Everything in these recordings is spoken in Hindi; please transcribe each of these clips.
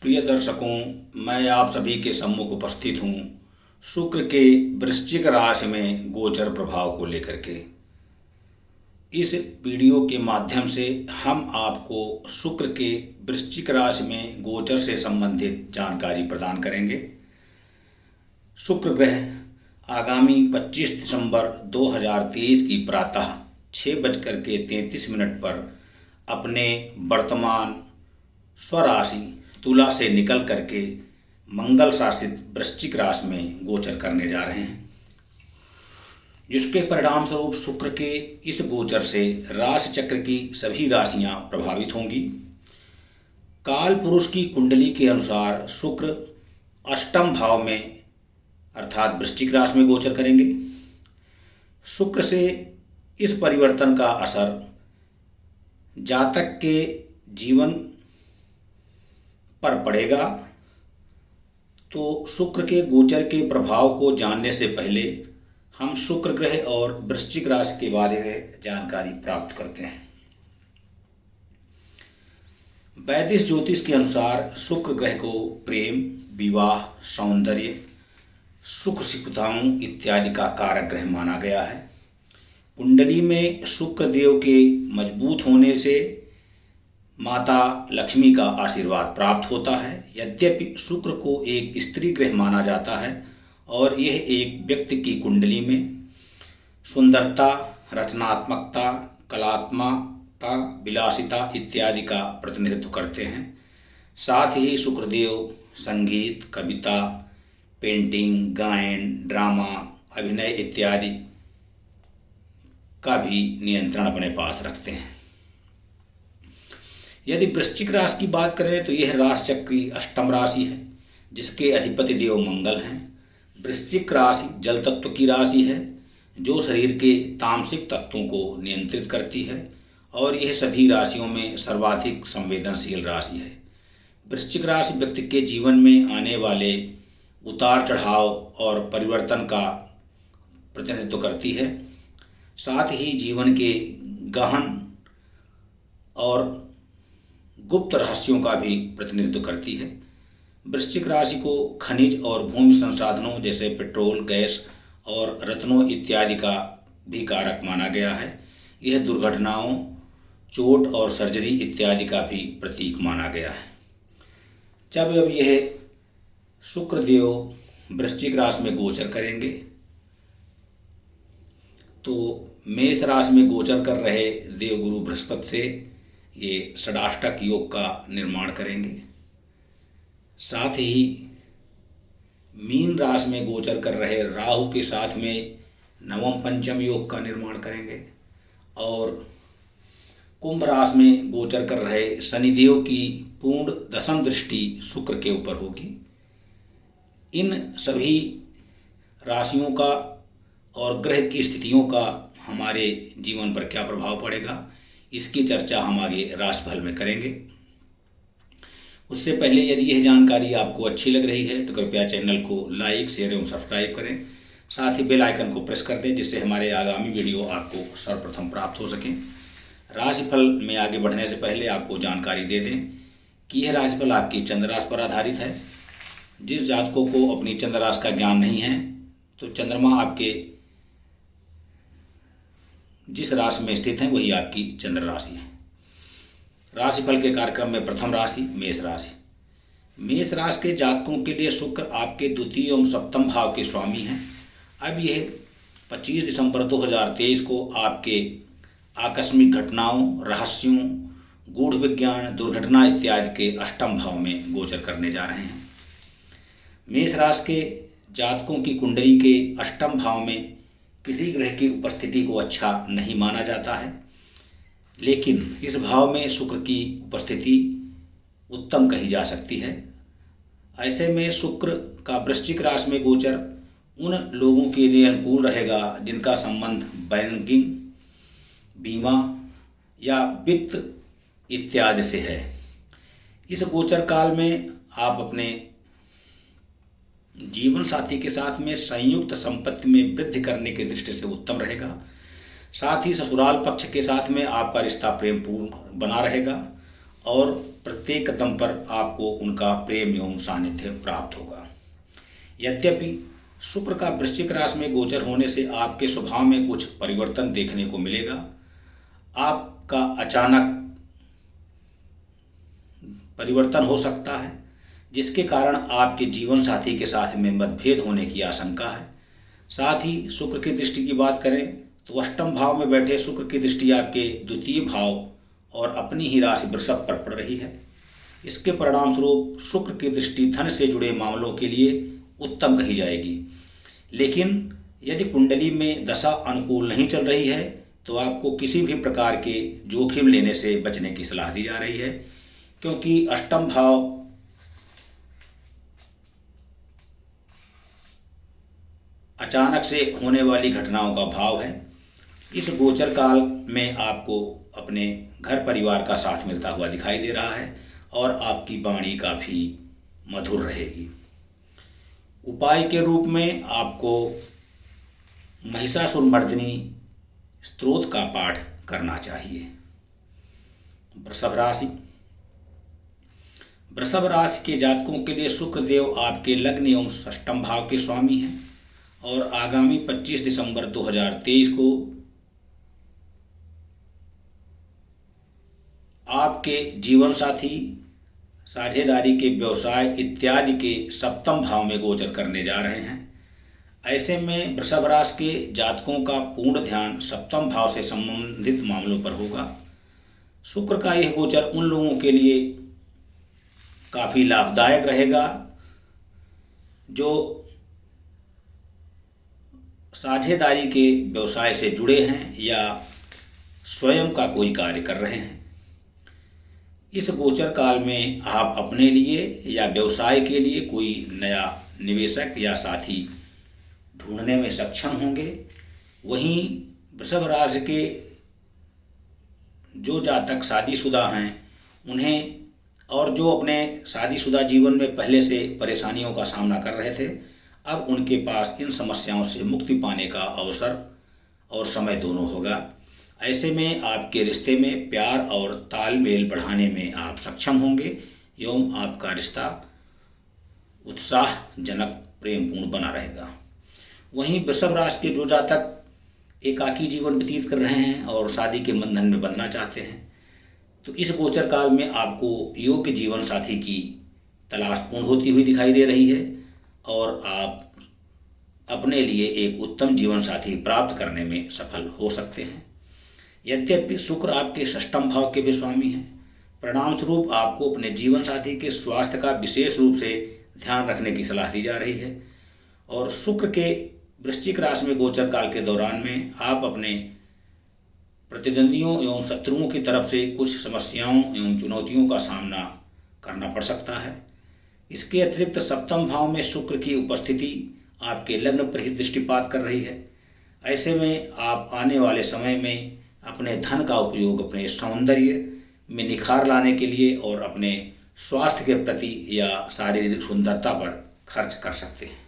प्रिय दर्शकों, मैं आप सभी के सम्मुख उपस्थित हूँ शुक्र के वृश्चिक राशि में गोचर प्रभाव को लेकर के। इस वीडियो के माध्यम से हम आपको शुक्र के वृश्चिक राशि में गोचर से संबंधित जानकारी प्रदान करेंगे। शुक्र ग्रह आगामी 25 दिसंबर 2023 की प्रातः 6:33 पर अपने वर्तमान स्वराशि तुला से निकल करके मंगल शासित वृश्चिक राशि में गोचर करने जा रहे हैं, जिसके परिणाम स्वरूप शुक्र के इस गोचर से राशि चक्र की सभी राशियां प्रभावित होंगी। काल पुरुष की कुंडली के अनुसार शुक्र अष्टम भाव में अर्थात वृश्चिक राशि में गोचर करेंगे। शुक्र से इस परिवर्तन का असर जातक के जीवन पर पड़ेगा। तो शुक्र के गोचर के प्रभाव को जानने से पहले हम शुक्र ग्रह और वृश्चिक राशि के बारे में जानकारी प्राप्त करते हैं। वैदिक ज्योतिष के अनुसार शुक्र ग्रह को प्रेम, विवाह, सौंदर्य, सुख सुविधाओं इत्यादि का कारक ग्रह माना गया है। कुंडली में शुक्र देव के मजबूत होने से माता लक्ष्मी का आशीर्वाद प्राप्त होता है। यद्यपि शुक्र को एक स्त्री ग्रह माना जाता है और यह एक व्यक्ति की कुंडली में सुंदरता, रचनात्मकता, कलात्मकता, विलासिता इत्यादि का प्रतिनिधित्व करते हैं। साथ ही शुक्रदेव संगीत, कविता, पेंटिंग, गायन, ड्रामा, अभिनय इत्यादि का भी नियंत्रण अपने पास रखते हैं। यदि वृश्चिक राशि की बात करें तो यह राशि चक्र की अष्टम राशि है, जिसके अधिपति देव मंगल हैं। वृश्चिक राशि जल तत्व की राशि है, जो शरीर के तामसिक तत्वों को नियंत्रित करती है और यह सभी राशियों में सर्वाधिक संवेदनशील राशि है। वृश्चिक राशि व्यक्ति के जीवन में आने वाले उतार चढ़ाव और परिवर्तन का प्रतिनिधित्व करती है। साथ ही जीवन के गहन और गुप्त रहस्यों का भी प्रतिनिधित्व करती है। वृश्चिक राशि को खनिज और भूमि संसाधनों जैसे पेट्रोल, गैस और रत्नों इत्यादि का भी कारक माना गया है। यह दुर्घटनाओं, चोट और सर्जरी इत्यादि का भी प्रतीक माना गया है। जब यह शुक्र देव वृश्चिक राशि में गोचर करेंगे तो मेष राशि में गोचर कर रहे देवगुरु बृहस्पति से ये षडाष्टक योग का निर्माण करेंगे। साथ ही मीन राशि में गोचर कर रहे राहु के साथ में नवम पंचम योग का निर्माण करेंगे और कुंभ राशि में गोचर कर रहे शनिदेव की पूर्ण दशम दृष्टि शुक्र के ऊपर होगी। इन सभी राशियों का और ग्रह की स्थितियों का हमारे जीवन पर क्या प्रभाव पड़ेगा, इसकी चर्चा हम आगे राशिफल में करेंगे। उससे पहले यदि यह जानकारी आपको अच्छी लग रही है तो कृपया चैनल को लाइक, शेयर एवं सब्सक्राइब करें। साथ ही बेल आइकन को प्रेस कर दें, जिससे हमारे आगामी वीडियो आपको सर्वप्रथम प्राप्त हो सकें। राशिफल में आगे बढ़ने से पहले आपको जानकारी दे दें कि यह राशिफल आपकी चंद्र राशि पर आधारित है। जिस जातकों को अपनी चंद्र राशि का ज्ञान नहीं है तो चंद्रमा आपके जिस राशि में स्थित है वही आपकी चंद्र राशि है। राशिफल के कार्यक्रम में प्रथम राशि मेष राशि। मेष राशि के जातकों के लिए शुक्र आपके द्वितीय एवं सप्तम भाव के स्वामी हैं। अब यह 25 दिसंबर 2023 को आपके आकस्मिक घटनाओं, रहस्यों, गूढ़ विज्ञान, दुर्घटना इत्यादि के अष्टम भाव में गोचर करने जा रहे हैं। मेष राशि के जातकों की कुंडली के अष्टम भाव में किसी ग्रह की उपस्थिति को अच्छा नहीं माना जाता है, लेकिन इस भाव में शुक्र की उपस्थिति उत्तम कही जा सकती है। ऐसे में शुक्र का वृश्चिक राशि में गोचर उन लोगों के लिए अनुकूल रहेगा जिनका संबंध बैंकिंग, बीमा या वित्त इत्यादि से है। इस गोचर काल में आप अपने जीवन साथी के साथ में संयुक्त संपत्ति में वृद्धि करने की दृष्टि से उत्तम रहेगा। साथ ही ससुराल पक्ष के साथ में आपका रिश्ता प्रेमपूर्ण बना रहेगा और प्रत्येक कदम पर आपको उनका प्रेम एवं सानिध्य प्राप्त होगा। यद्यपि शुक्र का वृश्चिक राशि में गोचर होने से आपके स्वभाव में कुछ परिवर्तन देखने को मिलेगा। आपका अचानक परिवर्तन हो सकता है, जिसके कारण आपके जीवन साथी के साथ में मतभेद होने की आशंका है। साथ ही शुक्र की दृष्टि की बात करें तो अष्टम भाव में बैठे शुक्र की दृष्टि आपके द्वितीय भाव और अपनी ही राशि वृषभ पर पड़ रही है। इसके परिणाम स्वरूप शुक्र की दृष्टि धन से जुड़े मामलों के लिए उत्तम कही जाएगी। लेकिन यदि कुंडली में दशा अनुकूल नहीं चल रही है तो आपको किसी भी प्रकार के जोखिम लेने से बचने की सलाह दी जा रही है, क्योंकि अष्टम भाव अचानक से होने वाली घटनाओं का भाव है। इस गोचर काल में आपको अपने घर परिवार का साथ मिलता हुआ दिखाई दे रहा है और आपकी वाणी काफ़ी मधुर रहेगी। उपाय के रूप में आपको महिषासुरमर्दिनी स्तोत्र का पाठ करना चाहिए। वृषभ राशि के जातकों के लिए शुक्र देव आपके लग्न एवं षष्ठम भाव के स्वामी हैं और आगामी 25 दिसंबर 2023 को आपके जीवन साथी, साझेदारी के व्यवसाय इत्यादि के सप्तम भाव में गोचर करने जा रहे हैं। ऐसे में वृषभ राशि के जातकों का पूर्ण ध्यान सप्तम भाव से संबंधित मामलों पर होगा। शुक्र का यह गोचर उन लोगों के लिए काफ़ी लाभदायक रहेगा जो साझेदारी के व्यवसाय से जुड़े हैं या स्वयं का कोई कार्य कर रहे हैं। इस गोचर काल में आप अपने लिए या व्यवसाय के लिए कोई नया निवेशक या साथी ढूंढने में सक्षम होंगे। वहीं वृषभ राशि के जो जातक शादीशुदा हैं उन्हें, और जो अपने शादीशुदा जीवन में पहले से परेशानियों का सामना कर रहे थे, अब उनके पास इन समस्याओं से मुक्ति पाने का अवसर और समय दोनों होगा। ऐसे में आपके रिश्ते में प्यार और तालमेल बढ़ाने में आप सक्षम होंगे एवं आपका रिश्ता उत्साहजनक प्रेमपूर्ण बना रहेगा। वहीं वृषभ राशि के जो जातक एकाकी जीवन व्यतीत कर रहे हैं और शादी के बंधन में बनना चाहते हैं, तो इस गोचर काल में आपको योग्य जीवन साथी की तलाश पूर्ण होती हुई दिखाई दे रही है और आप अपने लिए एक उत्तम जीवन साथी प्राप्त करने में सफल हो सकते हैं। यद्यपि शुक्र आपके षष्ठम भाव के भी स्वामी हैं, परिणाम स्वरूप आपको अपने जीवन साथी के स्वास्थ्य का विशेष रूप से ध्यान रखने की सलाह दी जा रही है। और शुक्र के वृश्चिक राशि में गोचर काल के दौरान में आप अपने प्रतिद्वंदियों एवं शत्रुओं की तरफ से कुछ समस्याओं एवं चुनौतियों का सामना करना पड़ सकता है। इसके अतिरिक्त सप्तम भाव में शुक्र की उपस्थिति आपके लग्न पर ही दृष्टिपात कर रही है। ऐसे में आप आने वाले समय में अपने धन का उपयोग अपने सौंदर्य में निखार लाने के लिए और अपने स्वास्थ्य के प्रति या शारीरिक सुंदरता पर खर्च कर सकते हैं।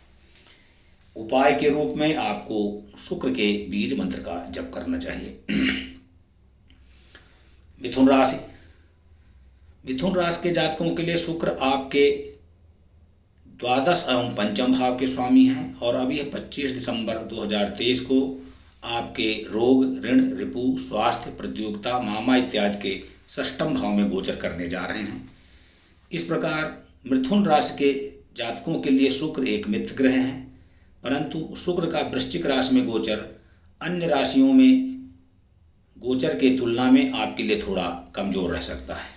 उपाय के रूप में आपको शुक्र के बीज मंत्र का जप करना चाहिए। मिथुन राशि के जातकों के लिए शुक्र आपके द्वादश एवं पंचम भाव के स्वामी हैं और अभी 25 दिसंबर 2023 को आपके रोग, ऋण, रिपु, स्वास्थ्य, प्रतियोगिता, मामा इत्यादि के षष्ठम भाव में गोचर करने जा रहे हैं। इस प्रकार मिथुन राशि के जातकों के लिए शुक्र एक मित्र ग्रह हैं, परंतु शुक्र का वृश्चिक राशि में गोचर अन्य राशियों में गोचर के तुलना में आपके लिए थोड़ा कमजोर रह सकता है।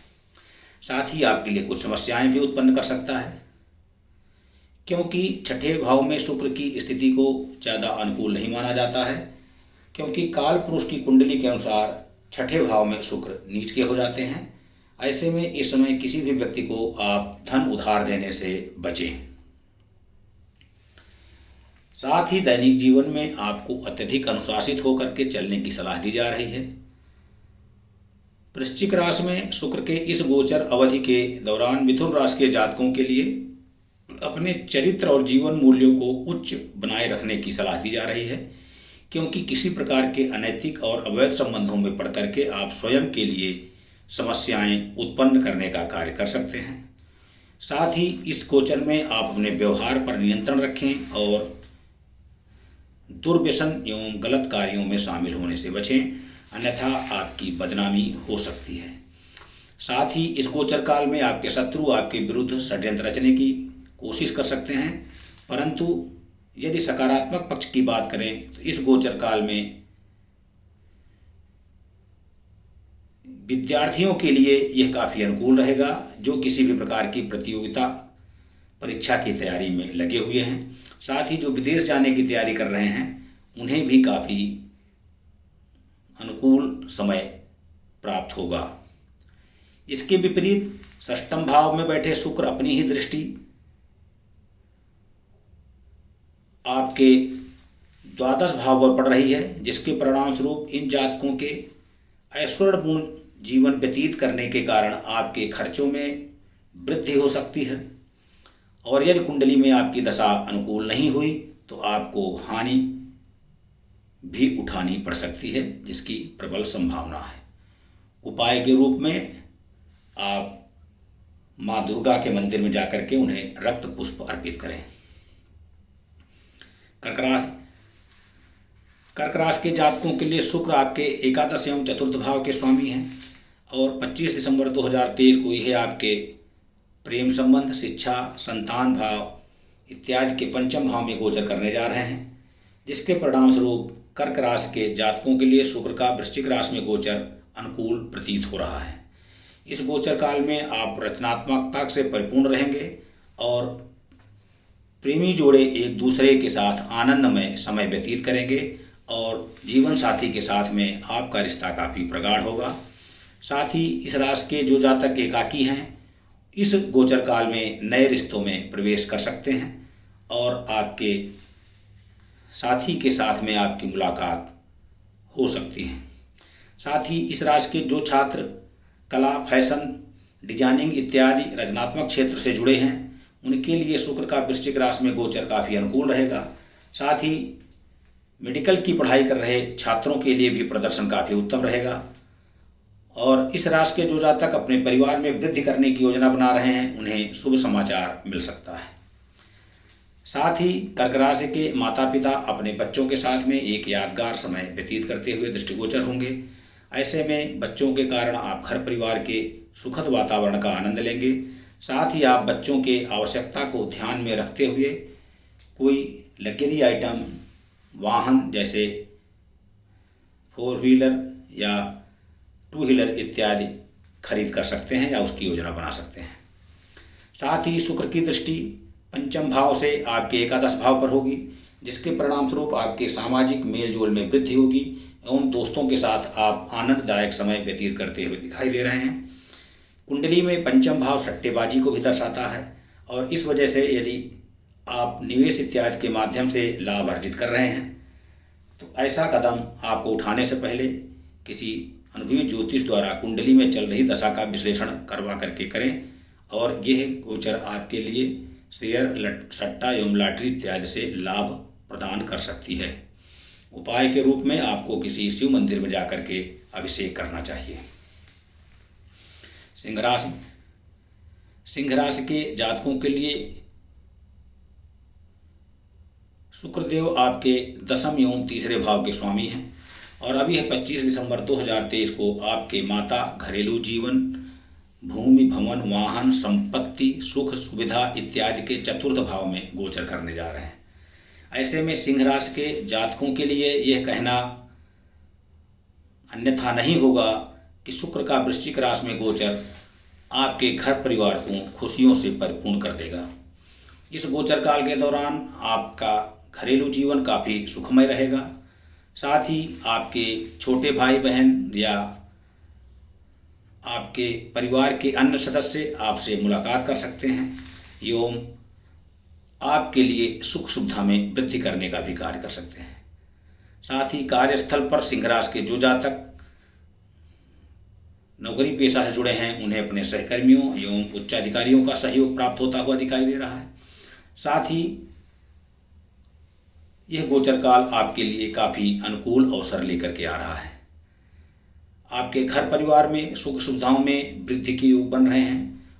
साथ ही आपके लिए कुछ समस्याएं भी उत्पन्न कर सकता है, क्योंकि छठे भाव में शुक्र की स्थिति को ज़्यादा अनुकूल नहीं माना जाता है, क्योंकि काल पुरुष की कुंडली के अनुसार छठे भाव में शुक्र नीच के हो जाते हैं। ऐसे में इस समय किसी भी व्यक्ति को आप धन उधार देने से बचें। साथ ही दैनिक जीवन में आपको अत्यधिक अनुशासित होकर के चलने की सलाह दी जा रही है। वृश्चिक राशि में शुक्र के इस गोचर अवधि के दौरान मिथुन राशि के जातकों के लिए अपने चरित्र और जीवन मूल्यों को उच्च बनाए रखने की सलाह दी जा रही है, क्योंकि किसी प्रकार के अनैतिक और अवैध संबंधों में पड़ करके आप स्वयं के लिए समस्याएं उत्पन्न करने का कार्य कर सकते हैं। साथ ही इस गोचर में आप अपने व्यवहार पर नियंत्रण रखें और दुर्व्यसन एवं गलत कार्यों में शामिल होने से बचें, अन्यथा आपकी बदनामी हो सकती है। साथ ही इस गोचर काल में आपके शत्रु आपके विरुद्ध षड्यंत्र रचने की कोशिश कर सकते हैं, परंतु यदि सकारात्मक पक्ष की बात करें तो इस गोचर काल में विद्यार्थियों के लिए यह काफ़ी अनुकूल रहेगा, जो किसी भी प्रकार की प्रतियोगिता परीक्षा की तैयारी में लगे हुए हैं। साथ ही जो विदेश जाने की तैयारी कर रहे हैं उन्हें भी काफ़ी अनुकूल समय प्राप्त होगा। इसके विपरीत षष्ठम भाव में बैठे शुक्र अपनी ही दृष्टि आपके द्वादश भाव पर पड़ रही है, जिसके परिणाम स्वरूप इन जातकों के ऐश्वर्यपूर्ण जीवन व्यतीत करने के कारण आपके खर्चों में वृद्धि हो सकती है। और यदि कुंडली में आपकी दशा अनुकूल नहीं हुई तो आपको हानि भी उठानी पड़ सकती है, जिसकी प्रबल संभावना है। उपाय के रूप में आप माँ दुर्गा के मंदिर में जाकर के उन्हें रक्त पुष्प अर्पित करें। कर्क राशि के जातकों के लिए शुक्र आपके एकादश एवं चतुर्थ भाव के स्वामी हैं और 25 दिसंबर 2023 को यह आपके प्रेम संबंध, शिक्षा, संतान भाव इत्यादि के पंचम भाव में गोचर करने जा रहे हैं, जिसके परिणाम स्वरूप कर्क राशि के जातकों के लिए शुक्र का वृश्चिक राशि में गोचर अनुकूल प्रतीत हो रहा है। इस गोचर काल में आप रचनात्मकता से परिपूर्ण रहेंगे और प्रेमी जोड़े एक दूसरे के साथ आनंदमय समय व्यतीत करेंगे और जीवन साथी के साथ में आपका रिश्ता काफ़ी प्रगाढ़ होगा। साथ ही इस राशि के जो जातक एकाकी हैं इस गोचर काल में नए रिश्तों में प्रवेश कर सकते हैं और आपके साथी के साथ में आपकी मुलाकात हो सकती है। साथ ही इस राशि के जो छात्र कला, फैशन, डिजाइनिंग इत्यादि रचनात्मक क्षेत्र से जुड़े हैं उनके लिए शुक्र का वृश्चिक राशि में गोचर काफ़ी अनुकूल रहेगा। साथ ही मेडिकल की पढ़ाई कर रहे छात्रों के लिए भी प्रदर्शन काफ़ी उत्तम रहेगा और इस राशि के जो जातक अपने परिवार में वृद्धि करने की योजना बना रहे हैं उन्हें शुभ समाचार मिल सकता है। साथ ही कर्क राशि के माता पिता अपने बच्चों के साथ में एक यादगार समय व्यतीत करते हुए दृष्टिगोचर होंगे। ऐसे में बच्चों के कारण आप घर परिवार के सुखद वातावरण का आनंद लेंगे। साथ ही आप बच्चों के आवश्यकता को ध्यान में रखते हुए कोई लग्जरी आइटम, वाहन जैसे 4 व्हीलर या 2 व्हीलर इत्यादि खरीद कर सकते हैं या उसकी योजना बना सकते हैं। साथ ही शुक्र की दृष्टि पंचम भाव से आपके एकादश भाव पर होगी, जिसके परिणाम स्वरूप आपके सामाजिक मेल जोल में वृद्धि होगी एवं दोस्तों के साथ आप आनंददायक समय व्यतीत करते हुए दिखाई दे रहे हैं। कुंडली में पंचम भाव सट्टेबाजी को भी दर्शाता है और इस वजह से यदि आप निवेश इत्यादि के माध्यम से लाभ अर्जित कर रहे हैं तो ऐसा कदम आपको उठाने से पहले किसी अनुभवी ज्योतिष द्वारा कुंडली में चल रही दशा का विश्लेषण करवा करके करें और यह गोचर आपके लिए शेयर, सट्टा एवं लॉटरी इत्यादि से लाभ प्रदान कर सकती है। उपाय के रूप में आपको किसी शिव मंदिर में जाकर के अभिषेक करना चाहिए। सिंह राशि के जातकों के लिए शुक्रदेव आपके दशम एवं तीसरे भाव के स्वामी हैं और अभी है 25 दिसंबर 2023 को आपके माता, घरेलू जीवन, भूमि, भवन, वाहन, संपत्ति, सुख, सुविधा इत्यादि के चतुर्थ भाव में गोचर करने जा रहे हैं। ऐसे में सिंह राशि के जातकों के लिए यह कहना अन्यथा नहीं होगा कि शुक्र का वृश्चिक राशि में गोचर आपके घर परिवार को खुशियों से परिपूर्ण कर देगा। इस गोचर काल के दौरान आपका घरेलू जीवन काफ़ी सुखमय रहेगा। साथ ही आपके छोटे भाई बहन या आपके परिवार के अन्य सदस्य आपसे मुलाकात कर सकते हैं एवं आपके लिए सुख सुविधा में वृद्धि करने का भी कार्य कर सकते हैं। साथ ही कार्यस्थल पर सिंह राशि के जो जातक नौकरी पेशा से जुड़े हैं उन्हें अपने सहकर्मियों एवं उच्च अधिकारियों का सहयोग प्राप्त होता हुआ दिखाई दे रहा है। साथ ही यह गोचर काल आपके लिए काफ़ी अनुकूल अवसर लेकर के आ रहा है। आपके घर परिवार में सुख सुविधाओं में वृद्धि के योग बन रहे हैं।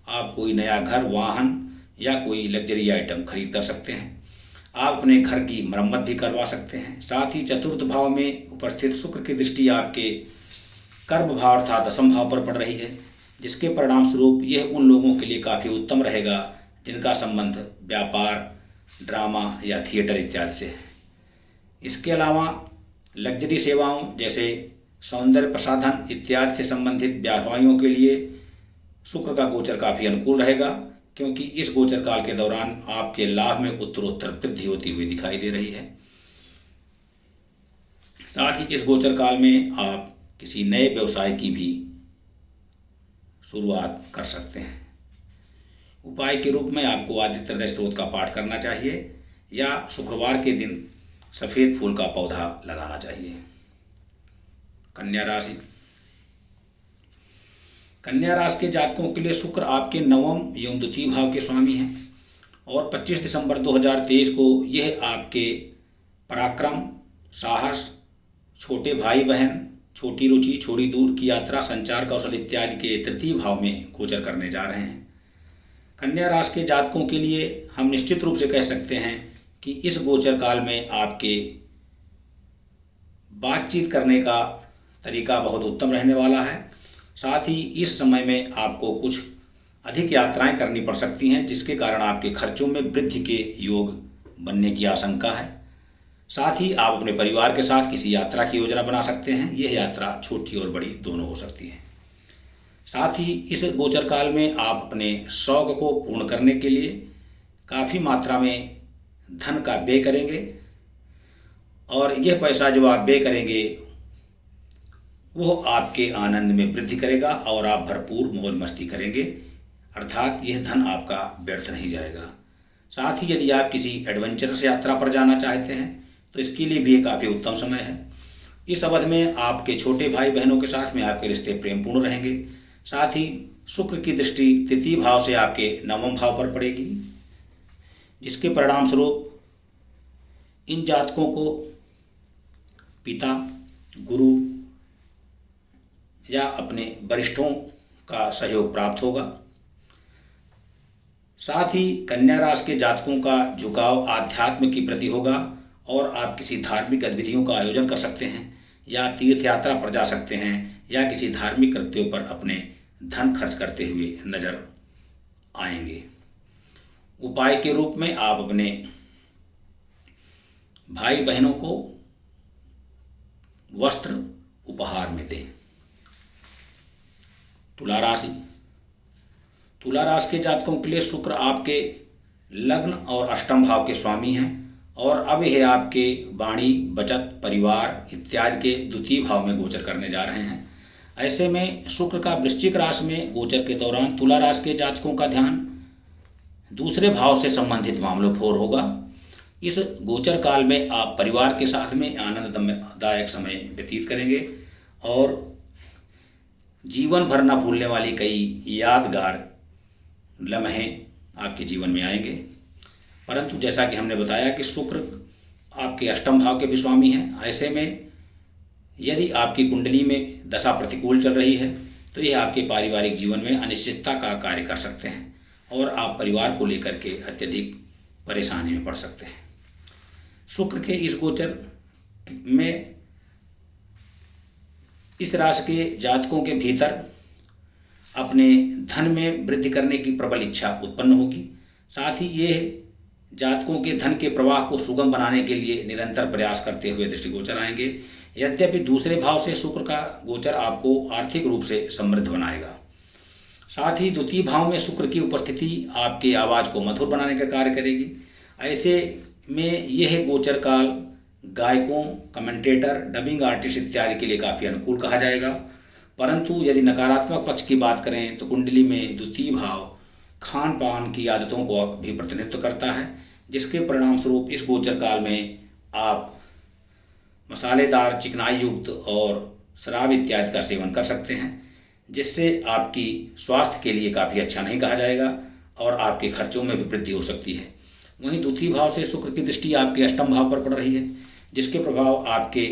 आप कोई नया घर, वाहन या कोई लग्जरी आइटम खरीद कर सकते हैं। आप अपने घर की मरम्मत भी करवा सकते हैं। साथ ही चतुर्थ भाव में उपस्थित शुक्र की दृष्टि आपके कर्म भाव अर्थात दशम भाव पर पड़ रही है, जिसके परिणाम स्वरूप यह उन लोगों के लिए काफ़ी उत्तम रहेगा जिनका संबंध व्यापार, ड्रामा या थिएटर इत्यादि से है। इसके अलावा लग्जरी सेवाओं जैसे सौंदर्य प्रसाधन इत्यादि से संबंधित व्यापारियों के लिए शुक्र का गोचर काफ़ी अनुकूल रहेगा, क्योंकि इस गोचर काल के दौरान आपके लाभ में उत्तरोत्तर वृद्धि होती हुई दिखाई दे रही है। साथ ही इस गोचर काल में आप किसी नए व्यवसाय की भी शुरुआत कर सकते हैं। उपाय के रूप में आपको आदित्य हृदय स्तोत्र का पाठ करना चाहिए या शुक्रवार के दिन सफ़ेद फूल का पौधा लगाना चाहिए। कन्या राशि। कन्या राशि के जातकों के लिए शुक्र आपके नवम एवं द्वितीय भाव के स्वामी हैं और 25 दिसंबर 2023 को यह आपके पराक्रम, साहस, छोटे भाई बहन, छोटी रुचि, छोटी दूर की यात्रा, संचार कौशल इत्यादि के तृतीय भाव में गोचर करने जा रहे हैं। कन्या राशि के जातकों के लिए हम निश्चित रूप से कह सकते हैं कि इस गोचर काल में आपके बातचीत करने का तरीका बहुत उत्तम रहने वाला है। साथ ही इस समय में आपको कुछ अधिक यात्राएं करनी पड़ सकती हैं, जिसके कारण आपके खर्चों में वृद्धि के योग बनने की आशंका है। साथ ही आप अपने परिवार के साथ किसी यात्रा की योजना बना सकते हैं। यह यात्रा छोटी और बड़ी दोनों हो सकती है। साथ ही इस गोचर काल में आप अपने शौक को पूर्ण करने के लिए काफ़ी मात्रा में धन का व्यय करेंगे और यह पैसा जो आप व्यय करेंगे वो आपके आनंद में वृद्धि करेगा और आप भरपूर मौज मस्ती करेंगे, अर्थात यह धन आपका व्यर्थ नहीं जाएगा। साथ ही यदि आप किसी एडवेंचरस यात्रा पर जाना चाहते हैं तो इसके लिए भी ये काफ़ी उत्तम समय है। इस अवधि में आपके छोटे भाई बहनों के साथ में आपके रिश्ते प्रेमपूर्ण रहेंगे। साथ ही शुक्र की दृष्टि तृतीय भाव से आपके नवम भाव पर पड़ेगी, जिसके परिणाम स्वरूप इन जातकों को पिता, गुरु या अपने वरिष्ठों का सहयोग प्राप्त होगा। साथ ही कन्या राशि के जातकों का झुकाव आध्यात्म की प्रति होगा और आप किसी धार्मिक गतिविधियों का आयोजन कर सकते हैं या तीर्थ यात्रा पर जा सकते हैं या किसी धार्मिक कृत्यों पर अपने धन खर्च करते हुए नजर आएंगे। उपाय के रूप में आप अपने भाई बहनों को वस्त्र उपहार में दें। तुला राशि। तुला राशि के जातकों के लिए शुक्र आपके लग्न और अष्टम भाव के स्वामी हैं और अब यह आपके वाणी, बचत, परिवार इत्यादि के द्वितीय भाव में गोचर करने जा रहे हैं। ऐसे में शुक्र का वृश्चिक राशि में गोचर के दौरान तुला राशि के जातकों का ध्यान दूसरे भाव से संबंधित मामलों पर होगा। इस गोचर काल में आप परिवार के साथ में आनंददायक समय व्यतीत करेंगे और जीवन भर न भूलने वाली कई यादगार लम्हे आपके जीवन में आएंगे। परंतु जैसा कि हमने बताया कि शुक्र आपके अष्टम भाव के भी स्वामी हैं। ऐसे में यदि आपकी कुंडली में दशा प्रतिकूल चल रही है तो यह आपके पारिवारिक जीवन में अनिश्चितता का कार्य कर सकते हैं और आप परिवार को लेकर के अत्यधिक परेशानी में पड़ सकते हैं। शुक्र के इस गोचर में इस राशि के जातकों के भीतर अपने धन में वृद्धि करने की प्रबल इच्छा उत्पन्न होगी। साथ ही ये जातकों के धन के प्रवाह को सुगम बनाने के लिए निरंतर प्रयास करते हुए दृष्टिगोचर आएंगे। यद्यपि दूसरे भाव से शुक्र का गोचर आपको आर्थिक रूप से समृद्ध बनाएगा। साथ ही द्वितीय भाव में शुक्र की उपस्थिति आपकी आवाज़ को मधुर बनाने का कार्य करेगी। ऐसे में यह गोचर काल गायकों, कमेंटेटर, डबिंग आर्टिस्ट इत्यादि के लिए काफ़ी अनुकूल कहा जाएगा। परंतु यदि नकारात्मक पक्ष की बात करें तो कुंडली में द्वितीय भाव खान पान की आदतों को भी प्रतिनिधित्व करता है, जिसके परिणाम स्वरूप इस गोचर काल में आप मसालेदार, चिकनाई युक्त और शराब इत्यादि का सेवन कर सकते हैं, जिससे आपकी स्वास्थ्य के लिए काफ़ी अच्छा नहीं कहा जाएगा और आपके खर्चों में भी वृद्धि हो सकती है। वहीं द्वितीय भाव से शुक्र की दृष्टि आपके अष्टम भाव पर पड़ रही है, जिसके प्रभाव आपके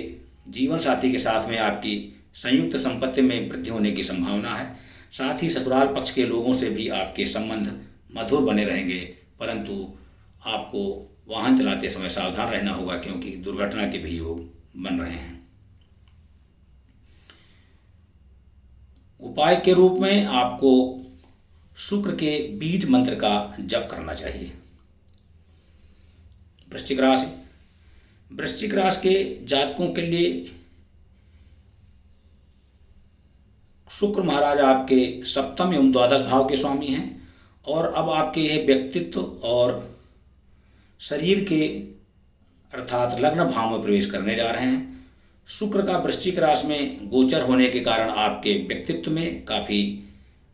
जीवन साथी के साथ में आपकी संयुक्त संपत्ति में वृद्धि होने की संभावना है। साथ ही ससुराल पक्ष के लोगों से भी आपके संबंध मधुर बने रहेंगे, परंतु आपको वाहन चलाते समय सावधान रहना होगा, क्योंकि दुर्घटना के भी योग बन रहे हैं। उपाय के रूप में आपको शुक्र के बीज मंत्र का जप करना चाहिए। वृश्चिक राशि, वृश्चिक राशि के जातकों के लिए शुक्र महाराज आपके सप्तम एवं द्वादश भाव के स्वामी हैं और अब आपके यह व्यक्तित्व और शरीर के अर्थात लग्न भाव में प्रवेश करने जा रहे हैं। शुक्र का वृश्चिक राशि में गोचर होने के कारण आपके व्यक्तित्व में काफ़ी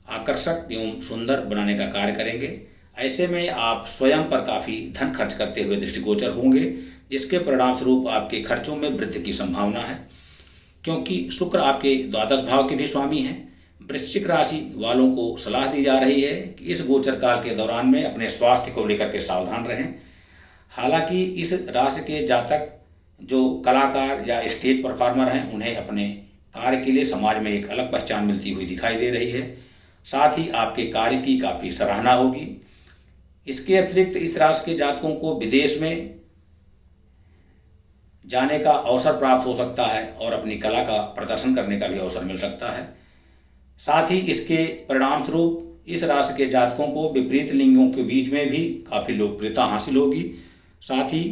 आकर्षक एवं सुंदर बनाने का कार्य करेंगे। ऐसे में आप स्वयं पर काफ़ी धन खर्च करते हुए दृष्टिगोचर होंगे, जिसके परिणाम स्वरूप आपके खर्चों में वृद्धि की संभावना है, क्योंकि शुक्र आपके द्वादश भाव के भी स्वामी हैं। वृश्चिक राशि वालों को सलाह दी जा रही है कि इस गोचर काल के दौरान में अपने स्वास्थ्य को लेकर के सावधान रहें। हालांकि इस राशि के जातक जो कलाकार या स्टेज परफॉर्मर हैं, उन्हें अपने कार्य के लिए समाज में एक अलग पहचान मिलती हुई दिखाई दे रही है। साथ ही आपके कार्य की काफ़ी सराहना होगी। इसके अतिरिक्त इस राशि के जातकों को विदेश में जाने का अवसर प्राप्त हो सकता है और अपनी कला का प्रदर्शन करने का भी अवसर मिल सकता है। साथ ही इसके परिणाम स्वरूप इस राशि के जातकों को विपरीत लिंगों के बीच में भी काफ़ी लोकप्रियता हासिल होगी। साथ ही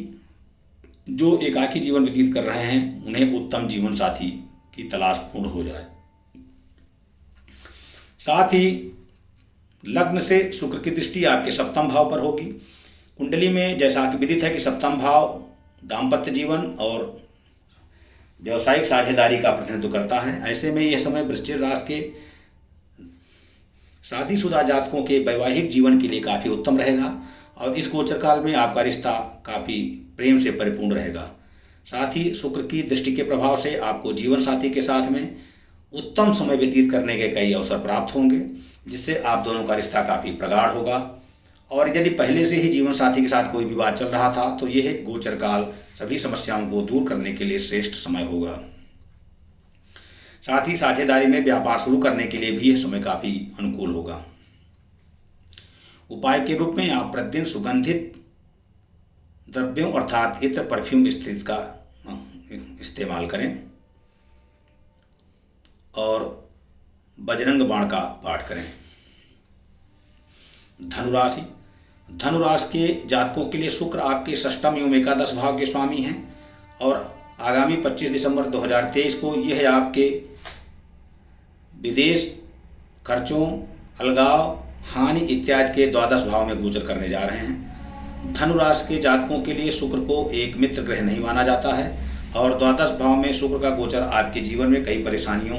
जो एकाकी जीवन व्यतीत कर रहे हैं, उन्हें उत्तम जीवन साथी की तलाश पूर्ण हो जाए। साथ ही लग्न से शुक्र की दृष्टि आपके सप्तम भाव पर होगी। कुंडली में जैसा कि विदित है कि सप्तम भाव दाम्पत्य जीवन और व्यवसायिक साझेदारी का प्रतिनिधित्व करता है। ऐसे में यह समय वृश्चिक राशि के शादीशुदा जातकों के वैवाहिक जीवन के लिए काफ़ी उत्तम रहेगा और इस गोचर काल में आपका रिश्ता काफ़ी प्रेम से परिपूर्ण रहेगा। साथ ही शुक्र की दृष्टि के प्रभाव से आपको जीवन साथी के साथ में उत्तम समय व्यतीत करने के कई अवसर प्राप्त होंगे, जिससे आप दोनों का रिश्ता काफ़ी प्रगाढ़ होगा। और यदि पहले से ही जीवन साथी के साथ कोई विवाद चल रहा था, तो यह गोचर काल सभी समस्याओं को दूर करने के लिए श्रेष्ठ समय होगा। साथ ही साझेदारी में व्यापार शुरू करने के लिए भी यह समय काफ़ी अनुकूल होगा। उपाय के रूप में आप प्रतिदिन सुगंधित द्रव्यों अर्थात इत्र परफ्यूम स्थित का इस्तेमाल करें और बजरंग बाण का पाठ करें। धनुराशि, धनुराशि के जातकों के लिए शुक्र आपके षष्ठम एवं एकादश भाव के स्वामी हैं और आगामी 25 दिसंबर 2023 को यह आपके विदेश खर्चों, अलगाव, हानि इत्यादि के द्वादश भाव में गोचर करने जा रहे हैं। धनुराशि के जातकों के लिए शुक्र को एक मित्र ग्रह नहीं माना जाता है और द्वादश भाव में शुक्र का गोचर आपके जीवन में कई परेशानियों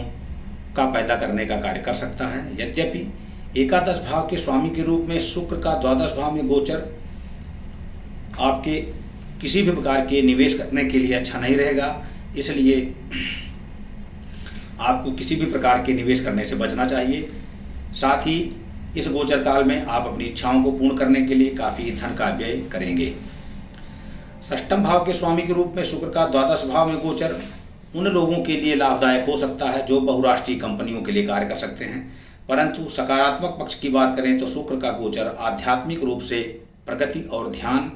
का पैदा करने का कार्य कर सकता है। यद्यपि एकादश भाव के स्वामी के रूप में शुक्र का द्वादश भाव में गोचर आपके किसी भी प्रकार के निवेश करने के लिए अच्छा नहीं रहेगा, इसलिए आपको किसी भी प्रकार के निवेश करने से बचना चाहिए। साथ ही इस गोचर काल में आप अपनी इच्छाओं को पूर्ण करने के लिए काफ़ी धन का व्यय करेंगे। षष्ठम भाव के स्वामी के रूप में शुक्र का द्वादश भाव में गोचर उन लोगों के लिए लाभदायक हो सकता है जो बहुराष्ट्रीय कंपनियों के लिए कार्य कर सकते हैं, परंतु सकारात्मक पक्ष की बात करें तो शुक्र का गोचर आध्यात्मिक रूप से प्रगति और ध्यान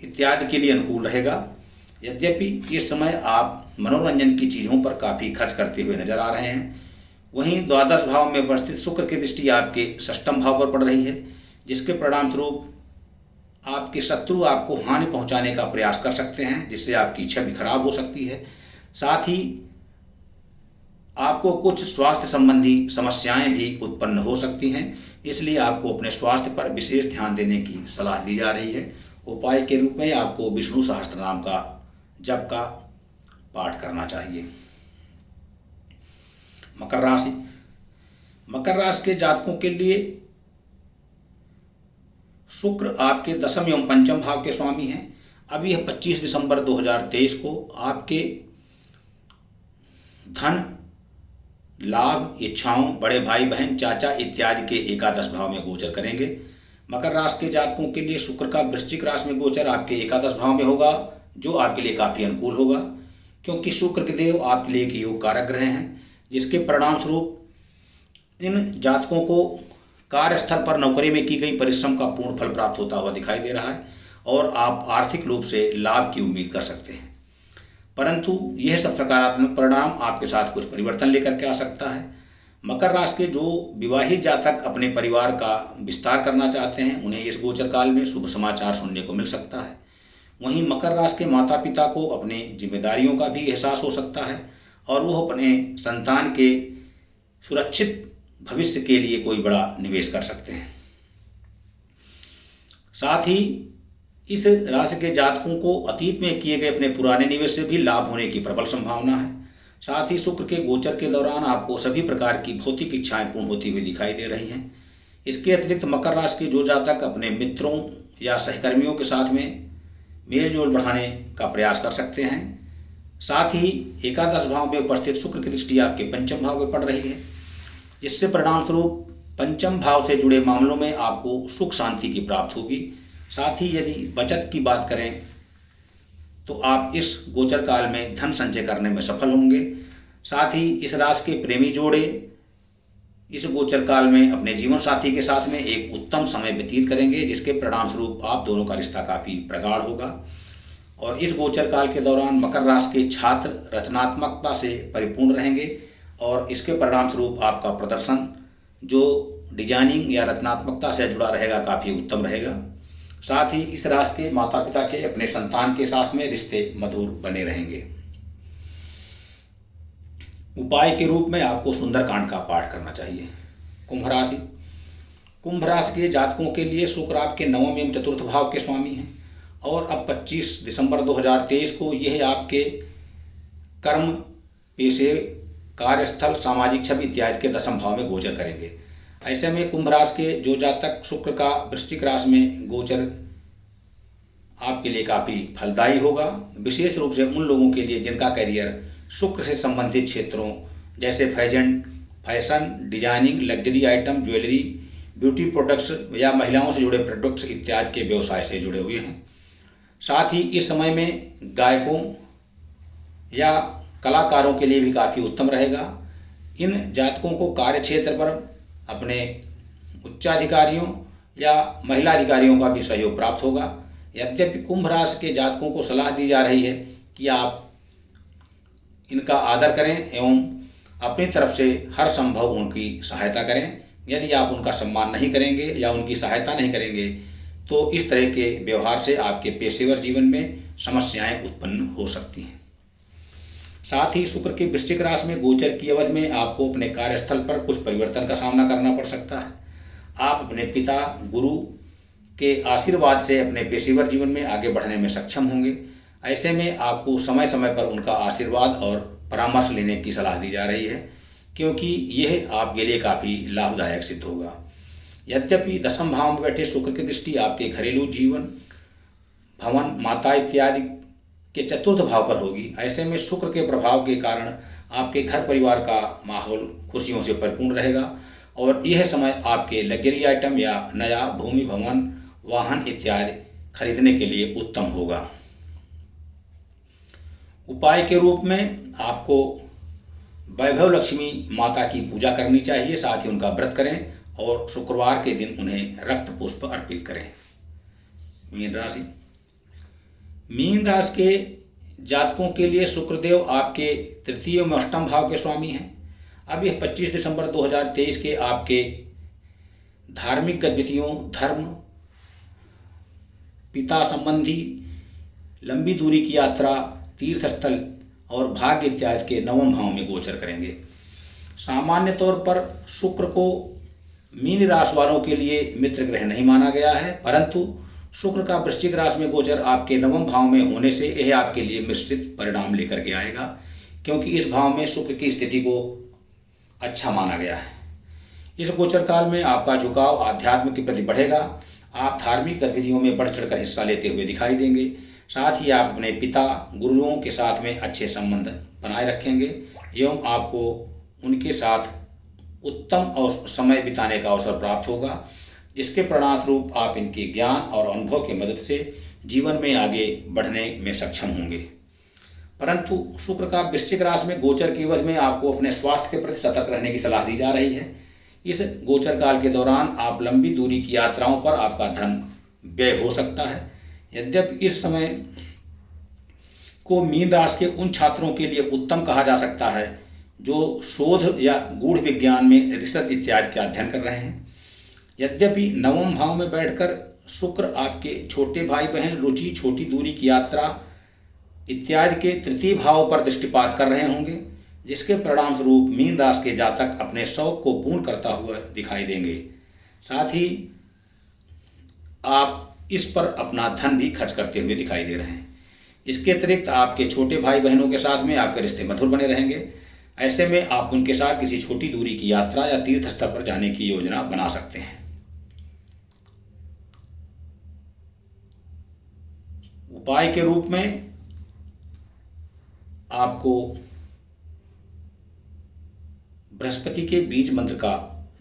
इत्यादि के लिए अनुकूल रहेगा। यद्यपि इस समय आप मनोरंजन की चीज़ों पर काफ़ी खर्च करते हुए नजर आ रहे हैं। वहीं द्वादश भाव में अवस्थित शुक्र की दृष्टि आपके षष्ठम भाव पर पड़ रही है, जिसके परिणाम स्वरूप आपके शत्रु आपको हानि पहुंचाने का प्रयास कर सकते हैं, जिससे आपकी छवि खराब हो सकती है। साथ ही आपको कुछ स्वास्थ्य संबंधी समस्याएं भी उत्पन्न हो सकती हैं, इसलिए आपको अपने स्वास्थ्य पर विशेष ध्यान देने की सलाह दी जा रही है। उपाय के रूप में आपको विष्णु सहस्त्रनाम का जप का पाठ करना चाहिए। मकर राशि, मकर राशि के जातकों के लिए शुक्र आपके दसम एवं पंचम भाव के स्वामी हैं। अब यह 25 दिसंबर 2023 को आपके धन, लाभ, इच्छाओं, बड़े भाई बहन, चाचा इत्यादि के एकादश भाव में गोचर करेंगे। मकर राशि के जातकों के लिए शुक्र का वृश्चिक राशि में गोचर आपके एकादश भाव में होगा, जो आपके लिए काफ़ी अनुकूल होगा, क्योंकि शुक्र के देव आपके लिए एक योग कारक ग्रह हैं, जिसके परिणाम स्वरूप इन जातकों को कार्यस्थल पर नौकरी में की गई परिश्रम का पूर्ण फल प्राप्त होता हुआ दिखाई दे रहा है और आप आर्थिक रूप से लाभ की उम्मीद कर सकते हैं। परंतु यह सब सकारात्मक परिणाम आपके साथ कुछ परिवर्तन लेकर के आ सकता है। मकर राशि के जो विवाहित जातक अपने परिवार का विस्तार करना चाहते हैं, उन्हें इस गोचर काल में शुभ समाचार सुनने को मिल सकता है। वहीं मकर राशि के माता पिता को अपने जिम्मेदारियों का भी एहसास हो सकता है और वो अपने संतान के सुरक्षित भविष्य के लिए कोई बड़ा निवेश कर सकते हैं। साथ ही इस राशि के जातकों को अतीत में किए गए अपने पुराने निवेश से भी लाभ होने की प्रबल संभावना है। साथ ही शुक्र के गोचर के दौरान आपको सभी प्रकार की भौतिक इच्छाएं पूर्ण होती हुई दिखाई दे रही हैं। इसके अतिरिक्त मकर राशि के जो जातक अपने मित्रों या सहकर्मियों के साथ में मेल जोल बढ़ाने का प्रयास कर सकते हैं। साथ ही एकादश भाव में उपस्थित शुक्र की दृष्टि आपके पंचम भाव में पड़ रही है, जिससे परिणाम स्वरूप पंचम भाव से जुड़े मामलों में आपको सुख शांति की प्राप्ति होगी। साथ ही यदि बचत की बात करें तो आप इस गोचर काल में धन संचय करने में सफल होंगे। साथ ही इस राशि के प्रेमी जोड़े इस गोचर काल में अपने जीवन साथी के साथ में एक उत्तम समय व्यतीत करेंगे, जिसके परिणाम स्वरूप आप दोनों का रिश्ता काफ़ी प्रगाढ़ होगा। और इस गोचर काल के दौरान मकर राशि के छात्र रचनात्मकता से परिपूर्ण रहेंगे और इसके परिणाम स्वरूप आपका प्रदर्शन जो डिजाइनिंग या रचनात्मकता से जुड़ा रहेगा काफ़ी उत्तम रहेगा। साथ ही इस राशि के माता पिता के अपने संतान के साथ में रिश्ते मधुर बने रहेंगे। उपाय के रूप में आपको सुंदरकांड का पाठ करना चाहिए। कुंभ राशि के जातकों के लिए शुक्र आपके नवम एवं चतुर्थ भाव के स्वामी हैं और अब 25 दिसंबर 2023 को यह आपके कर्म, पेशे, कार्यस्थल, सामाजिक छवि इत्यादि के दसम भाव में गोचर करेंगे। ऐसे में कुंभ राशि के जो जातक शुक्र का वृश्चिक राशि में गोचर आपके लिए काफ़ी फलदायी होगा, विशेष रूप से उन लोगों के लिए जिनका करियर शुक्र से संबंधित क्षेत्रों जैसे fashion, designing, luxury item, jewellery, beauty products या महिलाओं से जुड़े प्रोडक्ट्स इत्यादि के व्यवसाय से जुड़े हुए हैं। साथ ही इस समय में गायकों या कलाकारों के लिए भी काफ़ी उत्तम रहेगा। इन जातकों को कार्य क्षेत्र पर अपने उच्चाधिकारियों या महिला अधिकारियों का भी सहयोग प्राप्त होगा। यद्यपि कुंभ राशि के जातकों को सलाह दी जा रही है कि आप इनका आदर करें एवं अपनी तरफ से हर संभव उनकी सहायता करें। यदि आप उनका सम्मान नहीं करेंगे या उनकी सहायता नहीं करेंगे तो इस तरह के व्यवहार से आपके पेशेवर जीवन में समस्याएं उत्पन्न हो सकती हैं। साथ ही शुक्र के वृश्चिक राशि में गोचर की अवधि में आपको अपने कार्यस्थल पर कुछ परिवर्तन का सामना करना पड़ सकता है। आप अपने पिता, गुरु के आशीर्वाद से अपने पेशेवर जीवन में आगे बढ़ने में सक्षम होंगे। ऐसे में आपको समय समय पर उनका आशीर्वाद और परामर्श लेने की सलाह दी जा रही है, क्योंकि यह आपके लिए काफ़ी लाभदायक सिद्ध होगा। यद्यपि दसम भाव में बैठे शुक्र की दृष्टि आपके घरेलू जीवन, भवन, माता इत्यादि के चतुर्थ भाव पर होगी। ऐसे में शुक्र के प्रभाव के कारण आपके घर परिवार का माहौल खुशियों से परिपूर्ण रहेगा और यह समय आपके लग्जरी आइटम या नया भूमि, भवन, वाहन इत्यादि खरीदने के लिए उत्तम होगा। उपाय के रूप में आपको वैभव लक्ष्मी माता की पूजा करनी चाहिए। साथ ही उनका व्रत करें और शुक्रवार के दिन उन्हें रक्त पुष्प अर्पित करें। मीन राशि के जातकों के लिए शुक्रदेव आपके तृतीय एवं अष्टम भाव के स्वामी हैं। अब यह 25 दिसंबर 2023 के आपके धार्मिक गतिविधियों, धर्म, पिता संबंधी, लंबी दूरी की यात्रा, तीर्थ स्थल और भाग्य इत्यादि के नवम भाव में गोचर करेंगे। सामान्य तौर पर शुक्र को मीन राशि वालों के लिए मित्र ग्रह नहीं माना गया है, परंतु शुक्र का वृश्चिक राशि में गोचर आपके नवम भाव में होने से यह आपके लिए मिश्रित परिणाम लेकर के आएगा, क्योंकि इस भाव में शुक्र की स्थिति को अच्छा माना गया है। इस गोचर काल में आपका झुकाव आध्यात्म के प्रति बढ़ेगा। आप धार्मिक गतिविधियों में बढ़ चढ़कर हिस्सा लेते हुए दिखाई देंगे। साथ ही आप अपने पिता, गुरुओं के साथ में अच्छे संबंध बनाए रखेंगे एवं आपको उनके साथ उत्तम और समय बिताने का अवसर प्राप्त होगा, जिसके परिणाम स्वरूप आप इनके ज्ञान और अनुभव की मदद से जीवन में आगे बढ़ने में सक्षम होंगे। परंतु शुक्र का वृश्चिक राशि में गोचर की वजह में आपको अपने स्वास्थ्य के प्रति सतर्क रहने की सलाह दी जा रही है। इस गोचर काल के दौरान आप लंबी दूरी की यात्राओं पर आपका धन व्यय हो सकता है। यद्यपि इस समय को मीन राशि के उन छात्रों के लिए उत्तम कहा जा सकता है जो शोध या गूढ़ विज्ञान में रिसर्च इत्यादि का अध्ययन कर रहे हैं। यद्यपि नवम भाव में बैठकर शुक्र आपके छोटे भाई बहन, रुचि, छोटी दूरी की यात्रा इत्यादि के तृतीय भाव पर दृष्टिपात कर रहे होंगे, जिसके परिणाम स्वरूप मीन राशि के जातक अपने शौक को पूर्ण करता हुआ दिखाई देंगे। साथ ही आप इस पर अपना धन भी खर्च करते हुए दिखाई दे रहे हैं। इसके अतिरिक्त आपके छोटे भाई बहनों के साथ में आपके रिश्ते मधुर बने रहेंगे। ऐसे में आप उनके साथ किसी छोटी दूरी की यात्रा या तीर्थ स्थल पर जाने की योजना बना सकते हैं। उपाय के रूप में आपको बृहस्पति के बीज मंत्र का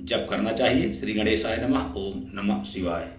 जप करना चाहिए। श्री गणेशाय नमः। ओम नमः शिवाय।